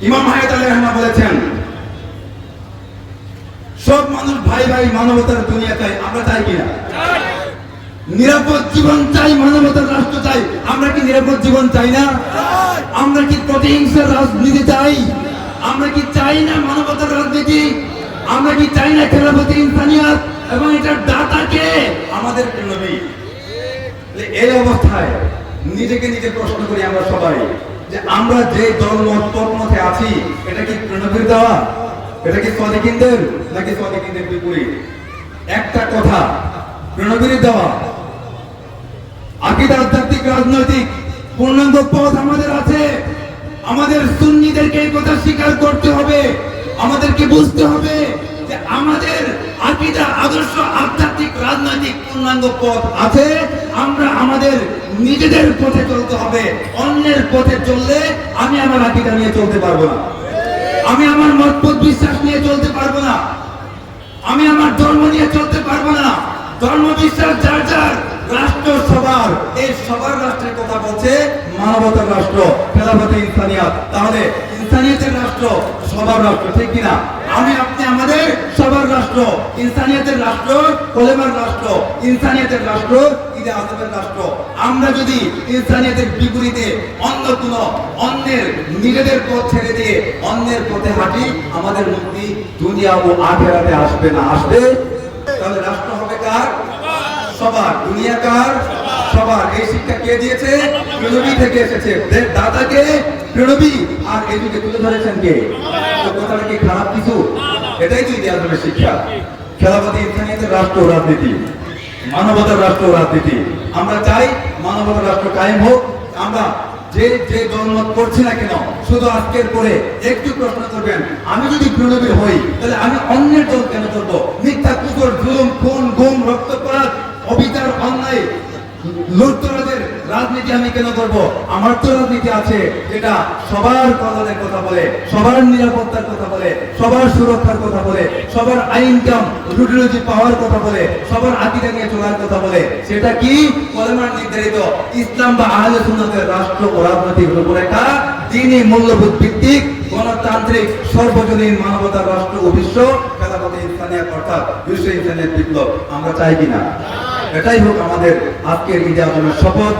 ইমাম হায়াত আলী রহমান বলেছেন, সব মানুষ ভাই ভাই, মানবতার দুনিয়া চাই। আমরা চাই কিনা? নিরাপদ জীবন চাই, মানবতার রাষ্ট্র চাই। আমরা কি নিরাপদ জীবন চাই না? আমরা কি প্রতিহিংসার রাজনীতি চাই? আমরা কি চাই না মানবতার রাজনীতি? আমরা কি চাই না খেলাফতে ইনসানিয়াত? এবং এটার দাতাকে আমাদের নবী। এই অবস্থায় নিজেকে নিজে প্রশ্ন করি আমরা সবাই, যে আমরা যে দলমতে আছি, এটা কি নবীর দেওয়া? এটা কি সাদিকিনদের নাকি সাদিকিনদের বিপরীত? একটা কথা, নবীর দেওয়া আকীদা, আধ্যাত্মিক, রাজনৈতিক পূর্ণাঙ্গ পথ আমাদের আছে। আমাদের সুন্নিদেরকে এই কথা স্বীকার করতে হবে। আমাদেরকে বুঝতে হবে যে আমাদের আকীদা, আদর্শ, আধ্যাত্মিক, রাজনৈতিক পূর্ণাঙ্গ পথ আছে। আমরা আমাদের নিজেদের পথে চলতে হবে। অন্যের পথে চললে আমি আমার আকীদা নিয়ে চলতে পারবো না, আমি আমার মতপথ বিশ্বাস নিয়ে চলতে পারবো না, আমি আমার ধর্ম নিয়ে চলতে পারবো না। ধর্ম বিশ্বাস যার যার, রাষ্ট্র সবার। এই সবার রাষ্ট্রের কথা বলছে মানবতার রাষ্ট্র, খেলাফতে ইনসানিয়াত। তাহলে ইনসানিয়াতের রাষ্ট্র সবার রাষ্ট্র, ঠিক কিনা? আমি আপনি আমাদের সবার রাষ্ট্র, ইনসানিয়াতের রাষ্ট্র, কলেমার রাষ্ট্র, ইনসানিয়াতের রাষ্ট্র, ঈদে আজমের রাষ্ট্র। আমরা যদি ইনসানিয়াতের বিপরীতে অন্যের নিজেদের পথ ছেড়ে দিয়ে অন্যের পথে হাঁটি, আমাদের মুক্তি দুনিয়া ও আখিরাতে আসবে না। আসবে? তাহলে রাষ্ট্র হবে কার? সবার। দুনিয়া কার? সবার। এই শিক্ষা কে দিয়েছে? নবী থেকে এসেছে। দাতাকে নবী, আর এদিকে তুলে ধরেছেন কে? তো কথাটা কি খারাপ কিছু? এটাই তো ইতিহাসের শিক্ষা। খেলাফতে ইনসানিয়াতের রাষ্ট্র রাজনীতি, মানবতার রাষ্ট্র রাজনীতি। আমরা চাই মানবতার রাষ্ট্র কায়েম হোক। আমরা যে যে দলমত করছি না কেন, শুধু আজকের পরে একটু প্রশ্ন করবেন, আমি যদি নবী হই তাহলে আমি অন্যের দল কেন করবো? মিথ্যা, কুফর, জুলুম, খুন, গুম, রক্তপাত, অবিচার, অন্যায়, লুটতরাজের রাজনীতি আমি কেন করব? আমার তো রাজনীতি আছে যেটা সবার কল্যাণের কথা বলে, সবার নিরাপত্তার কথা বলে, সবার সুরক্ষার কথা বলে, সবার আইনকাম রুটি পাওয়ার কথা বলে, সবার আকীদা নিয়ে চলার কথা বলে। সেটা কি? কলেমার নির্ধারিত ইসলাম বা আহলে সুন্নাতের রাষ্ট্র ও রাজনৈতিক রূপরেখা, দ্বীনি মূল্যবোধ ভিত্তিক, গণতান্ত্রিক, সর্বজনীন মানবতার রাষ্ট্র ও বিশ্ব খেলাফতে ইনসানিয়াত, অর্থাৎ বিশ্ব ইনসানিয়াত বিপ্লব। আমরা চাই কিনা? এটাই হোক আমাদের আজকের ঈদে আজমের শপথ।